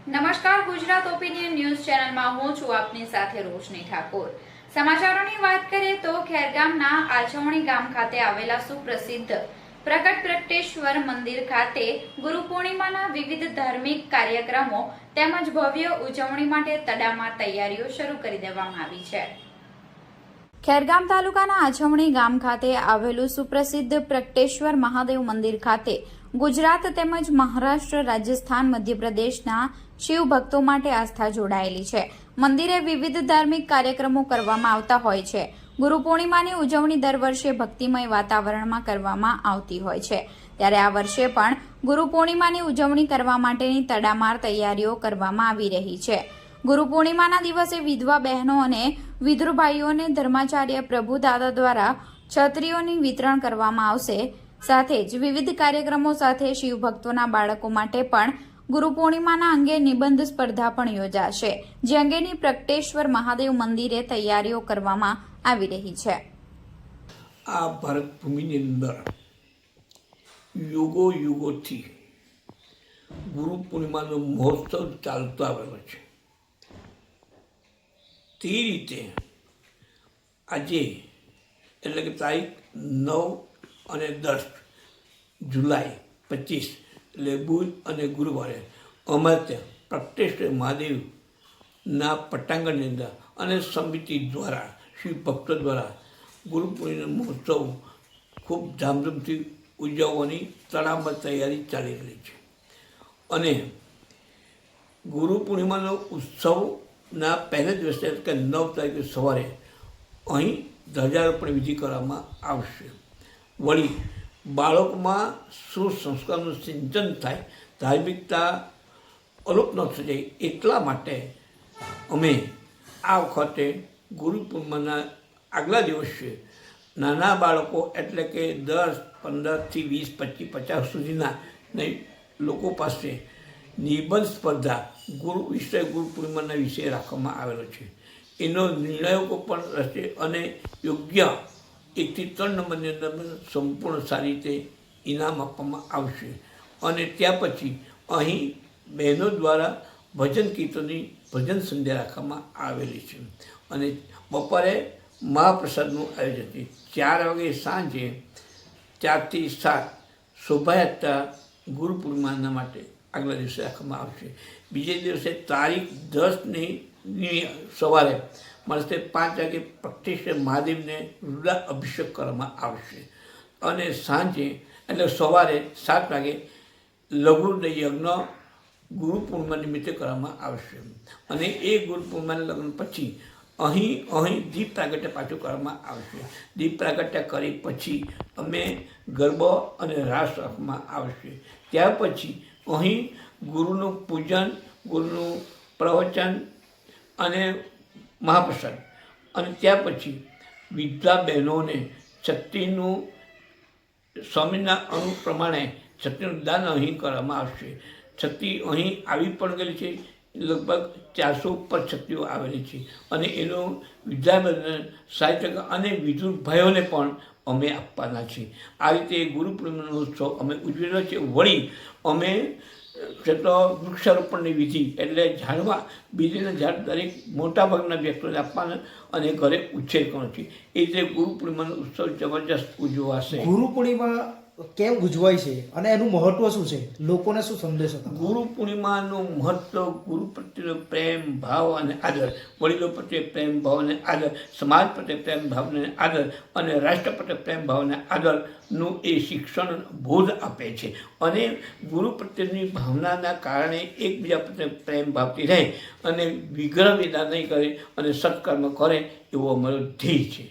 નમસ્કાર, Gujarat opinion news ચેનલમાં હું છું આપની સાથે રોશની ઠાકોર। સમાચારોની વાત કરીએ તો ખેરગામના આછવણી ગામ ખાતે આવેલા સુપ્રસિદ્ધ પ્રગટ પ્રગટેશ્વર મંદિર ખાતે ગુરુ પૂર્ણિમાના વિવિધ ધાર્મિક કાર્યક્રમો તેમજ ભવ્ય ઉજવણી માટે તડામાર તૈયારીઓ શરૂ કરી દેવામાં આવી છે। ખેરગામ તાલુકાના આછવણી ગામ ખાતે આવેલું સુપ્રસિદ્ધ પ્રગટેશ્વર મહાદેવ મંદિર ખાતે ગુજરાત તેમજ મહારાષ્ટ્ર, રાજસ્થાન, મધ્યપ્રદેશના શિવ ભક્તો માટે આસ્થા જોડાયેલી છે। મંદિરે વિવિધ ધાર્મિક કાર્યક્રમો કરવામાં આવતા હોય છે। ગુરુ પૂર્ણિમાની ઉજવણી દર વર્ષે ભક્તિમય વાતાવરણમાં કરવામાં આવતી હોય છે, ત્યારે આ વર્ષે પણ ગુરુ પૂર્ણિમાની ઉજવણી કરવા માટેની તડામાર તૈયારીઓ કરવામાં આવી રહી છે। ગુરુ પૂર્ણિમાના દિવસે વિધવા બહેનો અને વિધુર ભાઈઓને ધર્માચાર્ય પ્રભુદાદા દ્વારા છત્રીઓની વિતરણ કરવામાં આવશે। સાથે જ વિવિધ કાર્યક્રમો સાથે શિવ ભક્તોના બાળકો માટે પણ ગુરુ પૂર્ણિમાના અંગે નિબંધ સ્પર્ધા પણ યોજાશે, જે અંગેની પ્રગટેશ્વર મહાદેવ મંદિરે તૈયારીઓ કરવામાં આવી રહી છે। આ ભારત ભૂમિની અંદર યુગોથી ગુરુ પૂર્ણિમાનો મહોત્સવ ચાલતો આવેલો છે। તે રીતે આજે એટલે કે તારીખ 9 અને 10 જુલાઈ 25 એટલે બુધ અને ગુરુવારે અમારે ત્યાં પ્રગટેશ્વર મહાદેવના પટાંગણની અંદર અને સમિતિ દ્વારા શિવ ભક્તો દ્વારા ગુરુ પૂર્ણિમાનો મહોત્સવ ખૂબ ધામધૂમથી ઉજવવાની તડામાર તૈયારી ચાલી રહી છે। અને ગુરુ પૂર્ણિમાનો ઉત્સવના પહેલા દિવસે એટલે કે 9 તારીખે સવારે અહીં ધ્વજારોપણ વિધિ કરવામાં આવશે। વળી બાળકોમાં સુસંસ્કારનું સિંચન થાય, ધાર્મિકતા અલોપ ન થઈ જાય એટલા માટે અમે આ વખતે ગુરુ પૂર્ણિમાના આગલા દિવસે નાના બાળકો એટલે કે 10, 15થી 20, 25, 50 સુધીના લોકો પાસે નિબંધ સ્પર્ધા ગુરુ પૂર્ણિમાના વિશે રાખવામાં આવેલો છે। એનો નિર્ણાયકો પણ રહેશે અને યોગ્ય 1 થી 3 નંબરની અંદર સંપૂર્ણ સારી રીતે ઇનામ આપવામાં આવશે। અને ત્યાં પછી અહીં બહેનો દ્વારા ભજન કીર્તનની ભજન સંધ્યા રાખવામાં આવેલી છે। અને બપોરે મહાપ્રસાદનું આયોજન છે। 4 વાગે સાંજે 4 થી 7 શોભાયાત્રા ગુરુ પૂર્ણિમાના માટે આગલા દિવસે રાખવામાં આવશે। બીજે દિવસે તારીખ 10ની સવારે મળશે 5 વાગે પ્રગટેશ્વર મહાદેવને રુદ્રાભિષેક કરવામાં આવશે। અને સાંજે એટલે સવારે 7 વાગે લઘુ યજ્ઞ ગુરુ પૂર્ણિમા નિમિત્તે કરવામાં આવશે। અને એ ગુરુ પૂર્ણિમાના લગ્ન પછી અહીં દીપ પ્રાગટ્ય પાછું કરવામાં આવશે। દીપ પ્રાગટ્ય કરી પછી અમે ગરબા અને રાસ રાખવામાં આવશે। ત્યાર પછી અહીં ગુરુનું પૂજન, ગુરુનું પ્રવચન અને મહાપ્રસાદ, અને ત્યાર પછી વિધવા બહેનોને છત્રીનું સ્વામીના અનુ પ્રમાણે છત્રીનું દાન અહીં કરવામાં આવશે। છત્રી અહીં આવી પણ ગયેલી છે, લગભગ 400 ઉપર છત્રીઓ આવેલી છે, અને એનો વિધવા બહેનોને 60% અને વિધુર ભાઈઓને પણ અમે આપવાના છીએ। આ રીતે ગુરુ પૂર્ણિમાનો ઉત્સવ અમે ઉજવી રહ્યો છે। વળી અમે તો વૃક્ષારોપણની વિધિ એટલે ઝાડવા, બીજેના ઝાડ દરેક મોટાભાગના વ્યક્તિઓને આપવાના અને ઘરે ઉછેર કરવાનો છે। એ રીતે ગુરુ પૂર્ણિમાનો ઉત્સવ જબરજસ્ત ઉજવાશે। ગુરુ પૂર્ણિમા કેમ ઉજવાય છે અને એનું મહત્વ શું છે, લોકોને શું સંદેશ હતો? ગુરુ પૂર્ણિમાનું મહત્વ ગુરુ પ્રત્યેનો પ્રેમ, ભાવ અને આદર, વડીલો પ્રત્યે પ્રેમ, ભાવ અને આદર, સમાજ પ્રત્યે પ્રેમ, ભાવ અને આદર, અને રાષ્ટ્ર પ્રત્યે પ્રેમ, ભાવ અને આદરનું એ શિક્ષણ બોધ આપે છે। અને ગુરુ પ્રત્યેની ભાવનાના કારણે એકબીજા પ્રત્યે પ્રેમ ભાવથી રહે અને વિગ્રહ વિના નહીં કરે અને સત્કર્મ કરે એવો અમારો ધ્યેય છે।